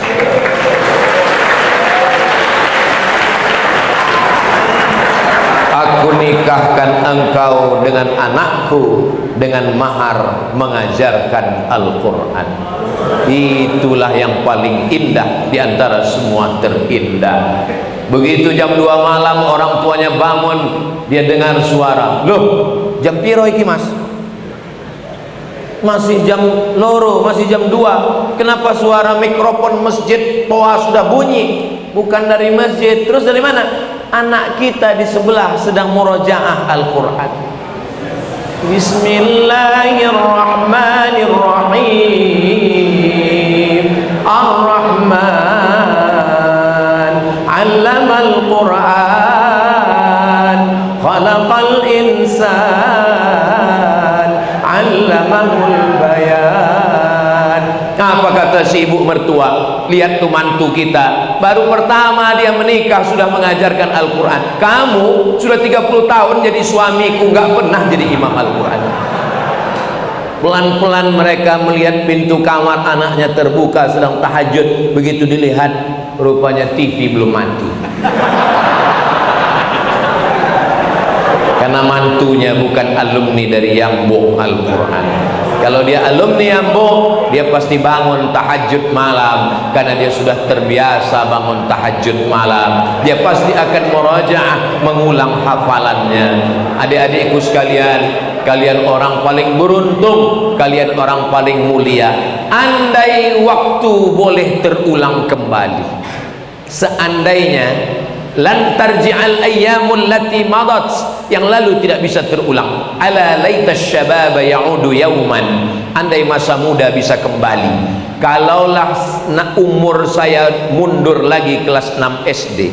Aku nikahkan engkau dengan anakku dengan mahar mengajarkan Al-Quran. Itulah yang paling indah di antara semua terindah. Begitu jam 2 malam orang tuanya bangun, dia dengar suara. Loh, jam piro iki mas? Masih jam loro, masih jam 2. Kenapa suara mikrofon masjid toa sudah bunyi? Bukan dari masjid. Terus dari mana? Anak kita di sebelah sedang murojaah Al-Quran. Bismillahirrahmanirrahim. Ar-Rahman 'allamal Quran, khalaqal insan, 'allamahul bayan. Apa kata si ibu mertua? Lihat tuh mantu kita, baru pertama dia menikah sudah mengajarkan Al-Quran. Kamu sudah 30 tahun jadi suamiku, nggak pernah jadi imam Al-Quran. Pelan-pelan mereka melihat pintu kamar anaknya terbuka sedang tahajud. Begitu dilihat, rupanya TV belum mati. Karena mantunya bukan alumni dari Yambo Al-Quran. Kalau dia alumni Yambo, dia pasti bangun tahajud malam, karena dia sudah terbiasa bangun tahajud malam. Dia pasti akan murajaah, mengulang hafalannya. Adik-adikku sekalian, kalian orang paling beruntung, kalian orang paling mulia. Andai waktu boleh terulang kembali, seandainya lan tarji'al ayyamul lati madat, yang lalu tidak bisa terulang. Ala laitasy syababa ya'udu yauman, andai masa muda bisa kembali. Kalaulah umur saya mundur lagi kelas 6 SD.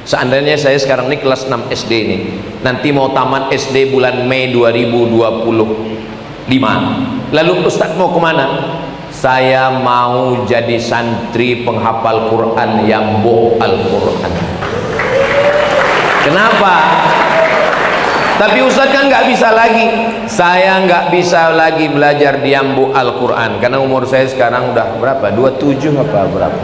Seandainya saya sekarang ini kelas 6 SD ini, nanti mau tamat SD bulan Mei 2025. Lalu Ustadz mau kemana? Saya mau jadi santri penghafal Quran yang boh Al-Quran. Kenapa? Tapi Ustaz kan nggak bisa lagi. Saya nggak bisa lagi belajar di Yambu Al-Quran karena umur saya sekarang udah berapa? 27 apa berapa?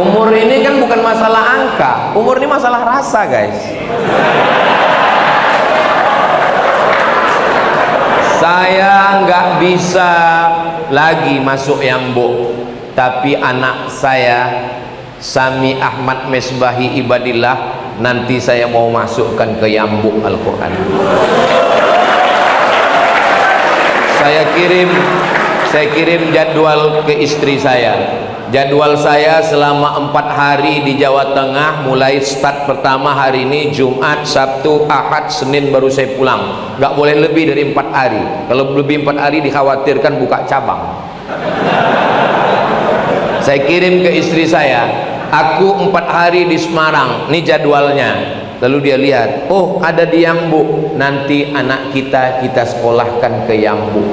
Umur ini kan bukan masalah angka, umur ini masalah rasa guys. Saya nggak bisa lagi masuk Yambuk, tapi anak saya Sami Ahmad Mesbahi Ibadillah nanti saya mau masukkan ke Yambuk Al-Quran. Saya kirim jadwal ke istri saya. Jadwal saya selama 4 hari di Jawa Tengah, mulai start pertama hari ini Jumat, Sabtu, Ahad, Senin baru saya pulang. Nggak boleh lebih dari 4 hari. Kalau lebih 4 hari dikhawatirkan buka cabang. Saya kirim ke istri saya, aku 4 hari di Semarang, ini jadwalnya. Lalu dia lihat, oh ada di Yambuk, nanti anak kita sekolahkan ke Yambuk.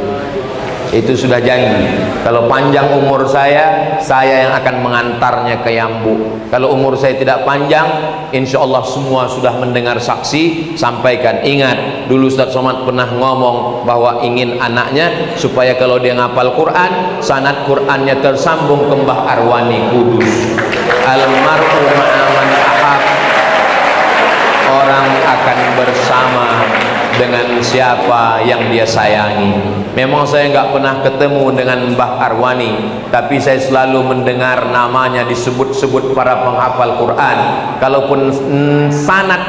Itu sudah janji. Kalau panjang umur saya yang akan mengantarnya ke Yambuk. Kalau umur saya tidak panjang, insya Allah semua sudah mendengar saksi. Sampaikan, ingat dulu Ustaz Somad pernah ngomong bahwa ingin anaknya supaya kalau dia ngapal Quran, sanad Qurannya tersambung ke Mbah Arwani Kudus. Almarhum ma'aman ahab, orang akan bersama dengan siapa yang dia sayangi. Memang saya nggak pernah ketemu dengan Mbah Arwani, tapi saya selalu mendengar namanya disebut-sebut para penghafal Quran. Kalaupun sanad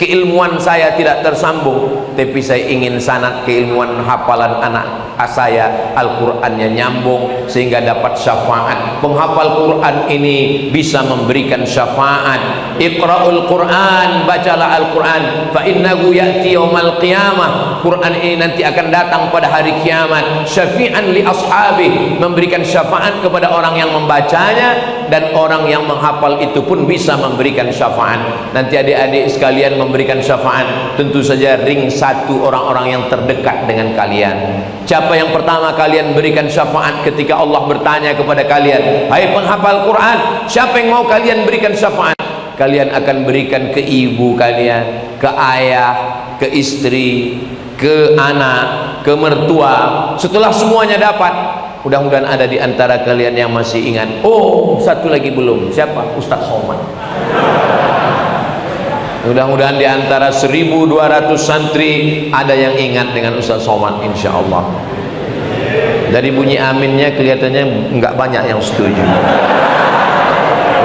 keilmuan saya tidak tersambung, tapi saya ingin sanad keilmuan hafalan anak saya Al-Qur'annya nyambung sehingga dapat syafaat. Penghafal Quran ini bisa memberikan syafaat. Iqra'ul Quran, bacalah Al-Quran, fa innahu ya'ti yaumal qiyamah. Quran ini nanti akan datang pada hari kiamat. Syafi'an li ashabih, memberikan syafaat kepada orang yang membacanya, dan orang yang menghafal itu pun bisa memberikan syafaat. Nanti adik-adik sekalian memberikan syafaat, tentu saja ring 1 orang-orang yang terdekat dengan kalian. Siapa yang pertama kalian berikan syafaat ketika Allah bertanya kepada kalian, hai penghafal Quran, siapa yang mau kalian berikan syafaat? Kalian akan berikan ke ibu kalian, ke ayah, ke istri, ke anak, ke mertua. Setelah semuanya dapat, mudah-mudahan ada di antara kalian yang masih ingat. Oh, satu lagi belum. Siapa? Ustaz Somad. Mudah-mudahan di antara 1.200 santri ada yang ingat dengan Ustaz Somad, insya Allah. Dari bunyi aminnya kelihatannya nggak banyak yang setuju.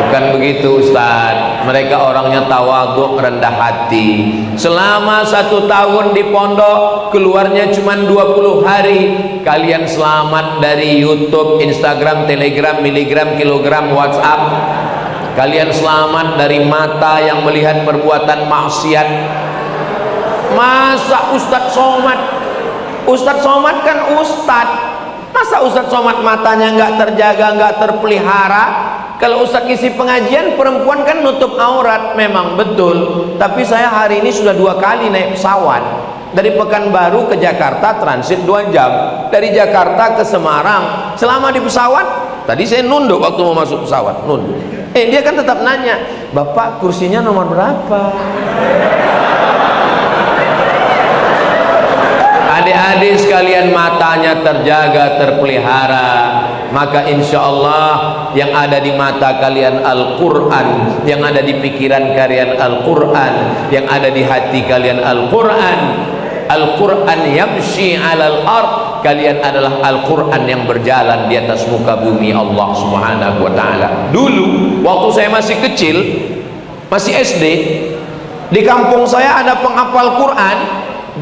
Bukan begitu Ustaz, mereka orangnya tawadhu, rendah hati. Selama 1 tahun di pondok, keluarnya cuma 20 hari. Kalian selamat dari YouTube, Instagram, Telegram, miligram, kilogram, WhatsApp. Kalian selamat dari mata yang melihat perbuatan maksiat. Masa Ustadz Somad? Ustadz Somad kan Ustadz. Masa Ustadz Somad matanya nggak terjaga, nggak terpelihara? Kalau Ustadz ngisi pengajian, perempuan kan nutup aurat, memang betul. Tapi saya hari ini sudah 2 kali naik pesawat. Dari Pekanbaru ke Jakarta transit 2 jam. Dari Jakarta ke Semarang. Selama di pesawat, tadi saya nunduk waktu mau masuk pesawat, nunduk. Dia kan tetap nanya, Bapak kursinya nomor berapa? Adik-adik sekalian, matanya terjaga, terpelihara, maka insya Allah yang ada di mata kalian Al-Quran, yang ada di pikiran kalian Al-Quran, yang ada di hati kalian Al-Quran. Al-Quran yamshi alal ard, kalian adalah Al-Quran yang berjalan di atas muka bumi Allah Subhanahu wa ta'ala. Dulu waktu saya masih kecil, masih SD, di kampung saya ada penghafal Quran,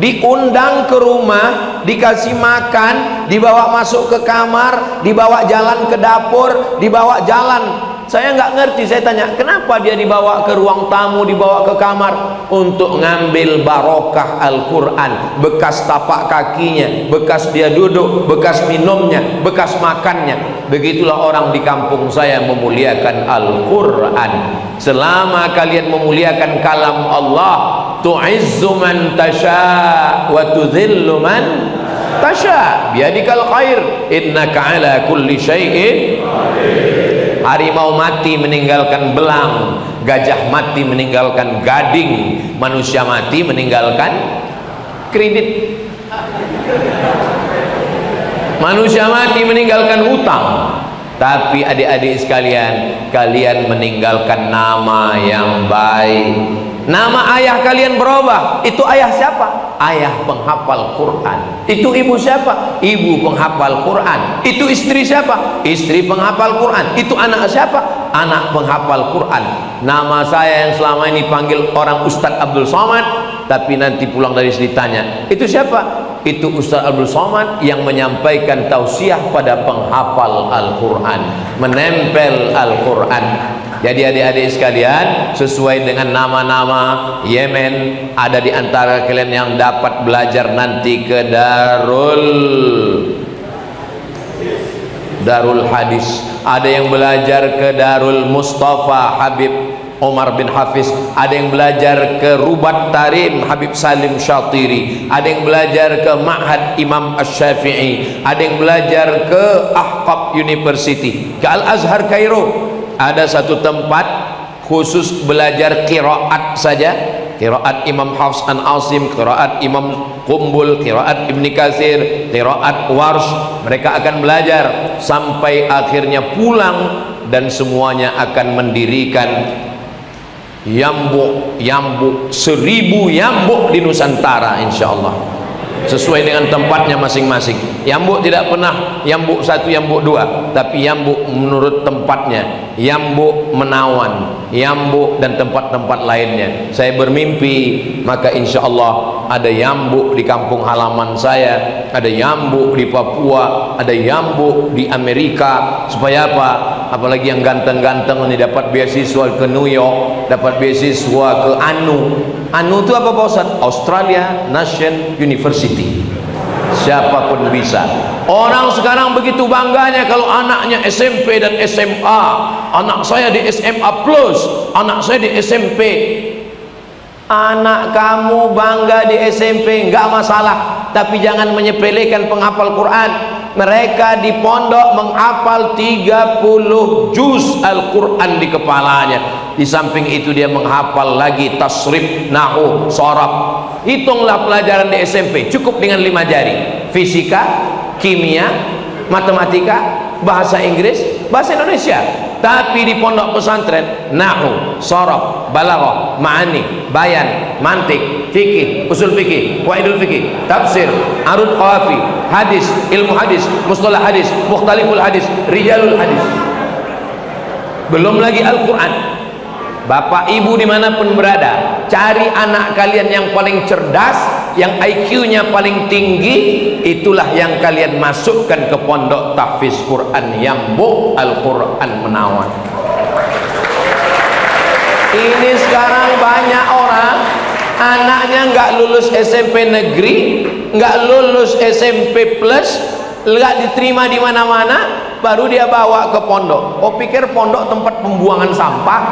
diundang ke rumah, dikasih makan, dibawa masuk ke kamar, dibawa jalan ke dapur, dibawa jalan. Saya nggak ngerti, saya tanya, kenapa dia dibawa ke ruang tamu, dibawa ke kamar? Untuk ngambil barokah Al-Quran, bekas tapak kakinya, bekas dia duduk, bekas minumnya, bekas makannya. Begitulah orang di kampung saya memuliakan Al-Quran. Selama kalian memuliakan kalam Allah, tu'izzu man tasha wa tudhillu man tasha, biyadikal khair, innaka ala kulli syai'in qadir. Harimau mati meninggalkan belang, gajah mati meninggalkan gading, manusia mati meninggalkan kredit, manusia mati meninggalkan hutang. Tapi adik-adik sekalian, kalian meninggalkan nama yang baik. Nama ayah kalian berubah. Itu ayah siapa? Ayah penghafal Quran. Itu ibu siapa? Ibu penghafal Quran. Itu istri siapa? Istri penghafal Quran. Itu anak siapa? Anak penghafal Quran. Nama saya yang selama ini panggil orang Ustadz Abdul Somad, tapi nanti pulang dari sini tanya, itu siapa? Itu Ustadz Abdul Somad yang menyampaikan tausiah pada penghafal Al-Quran, menempel Al-Quran. Jadi adik-adik sekalian, sesuai dengan nama-nama Yemen, ada di antara kalian yang dapat belajar nanti ke Darul Hadis, ada yang belajar ke Darul Mustafa Habib Omar bin Hafiz, ada yang belajar ke Rubat Tarim Habib Salim Syatiri, ada yang belajar ke Ma'had Imam Ash-Syafi'i, ada yang belajar ke Ahqaf University, ke Al-Azhar Kairo. Ada satu tempat khusus belajar qiraat saja, qiraat Imam Hafs an Asim, qiraat Imam Qumbul, qiraat Ibn Katsir, qiraat Warsh. Mereka akan belajar sampai akhirnya pulang, dan semuanya akan mendirikan yambuk 1000 yambuk di Nusantara insyaallah, sesuai dengan tempatnya masing-masing. Yambuk tidak pernah yambuk 1, yambuk 2, tapi yambuk menurut tempatnya. Yambuk Menawan, Yambuk dan tempat-tempat lainnya. Saya bermimpi, maka insya Allah ada yambuk di kampung halaman saya, ada yambuk di Papua, ada yambuk di Amerika. Supaya apa? Apalagi yang ganteng-ganteng ini dapat beasiswa ke New York, dapat beasiswa ke ANU itu apa Pak Ustaz? Australia National University. Siapapun bisa. Orang sekarang begitu bangganya kalau anaknya SMP dan SMA. Anak saya di SMA plus, anak saya di SMP. Anak kamu bangga di SMP, enggak masalah, tapi jangan menyepelekan penghafal Quran. Mereka di pondok menghafal 30 juz Al-Quran di kepalanya. Di samping itu dia menghafal lagi tasrif, nahu, sorab. Hitunglah pelajaran di SMP cukup dengan 5 jari. Fisika, kimia, matematika, bahasa Inggris, bahasa Indonesia. Tapi di pondok pesantren, nahu, sorab, balaghah, ma'ani, bayan, mantik, fikih, usul fikih, qawaidul fikih, tafsir, arud qawafi, hadis, ilmu hadis, mustalah hadis, mukhtaliful hadis, rijalul hadis. Belum lagi Al-Quran. Bapak ibu dimanapun berada, cari anak kalian yang paling cerdas, yang IQ-nya paling tinggi, itulah yang kalian masukkan ke pondok tahfiz Quran Yambuk Al-Quran Menawan. Ini sekarang banyak orang anaknya nggak lulus SMP negeri, nggak lulus SMP plus, nggak diterima di mana-mana, baru dia bawa ke pondok. Oh, pikir pondok tempat pembuangan sampah.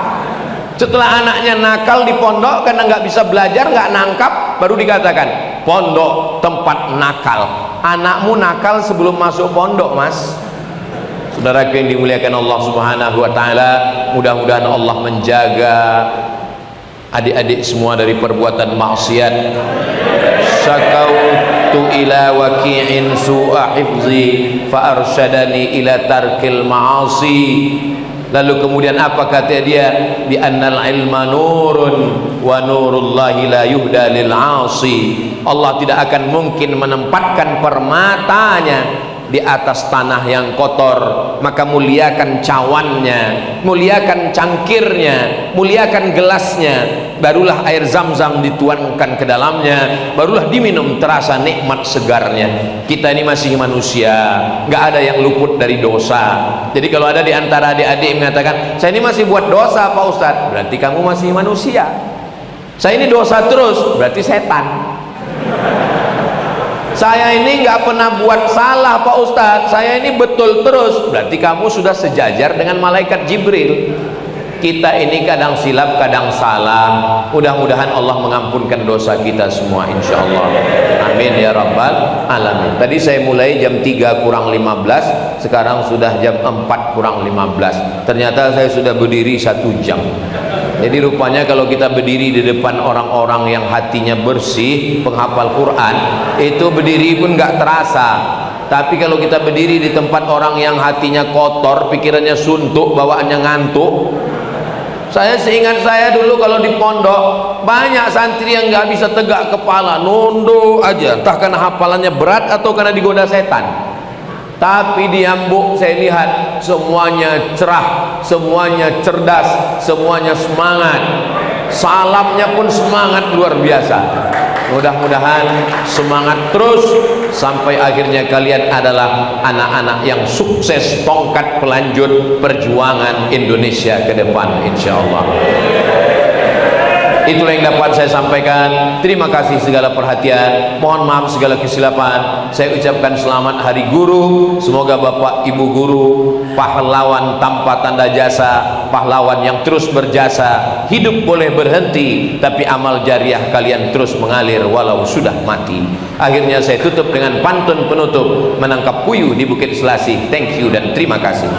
Setelah anaknya nakal di pondok karena nggak bisa belajar, nggak nangkap, baru dikatakan pondok tempat nakal. Anakmu nakal sebelum masuk pondok, mas. Saudara yang dimuliakan Allah Subhanahu wa taala, mudah-mudahan Allah menjaga adik-adik semua dari perbuatan maksiat. Syakautu ila waqi'in su'a hifzi fa arsyadani ila tarkil ma'asi. Lalu kemudian apa kata dia? Bi annal ilma nurun wa nurullahi la yuhda lil 'asi. Allah tidak akan mungkin menempatkan permatanya di atas tanah yang kotor, maka muliakan cawannya, muliakan cangkirnya, muliakan gelasnya, barulah air zam-zam dituangkan ke dalamnya, barulah diminum terasa nikmat segarnya. Kita ini masih manusia, nggak ada yang luput dari dosa. Jadi kalau ada di antara adik-adik mengatakan, saya ini masih buat dosa Pak Ustadz, berarti kamu masih manusia. Saya ini dosa terus, berarti setan. Saya ini nggak pernah buat salah Pak Ustadz, saya ini betul terus, berarti kamu sudah sejajar dengan malaikat Jibril. Kita ini kadang silap, kadang salah. Mudah-mudahan Allah mengampunkan dosa kita semua insyaallah. Amin ya rabbal alamin. Tadi saya mulai jam 3 kurang 15, sekarang sudah jam 4 kurang 15. Ternyata saya sudah berdiri 1 jam. Jadi rupanya kalau kita berdiri di depan orang-orang yang hatinya bersih, penghafal Quran, itu berdiri pun nggak terasa. Tapi kalau kita berdiri di tempat orang yang hatinya kotor, pikirannya suntuk, bawaannya ngantuk, Saya seingat saya dulu kalau di pondok banyak santri yang nggak bisa tegak kepala, nunduk aja, entah karena hafalannya berat atau karena digoda setan. Tapi di Ambuk saya lihat semuanya cerah, semuanya cerdas, semuanya semangat. Salamnya pun semangat luar biasa. Mudah-mudahan semangat terus sampai akhirnya kalian adalah anak-anak yang sukses, tongkat pelanjut perjuangan Indonesia ke depan insyaallah. Itulah yang dapat saya sampaikan. Terima kasih segala perhatian, mohon maaf segala kesilapan. Saya ucapkan selamat Hari Guru. Semoga Bapak Ibu guru, pahlawan tanpa tanda jasa, pahlawan yang terus berjasa. Hidup boleh berhenti, tapi amal jariah kalian terus mengalir walau sudah mati. Akhirnya saya tutup dengan pantun penutup, menangkap puyuh di Bukit Selasih. Thank you dan terima kasih.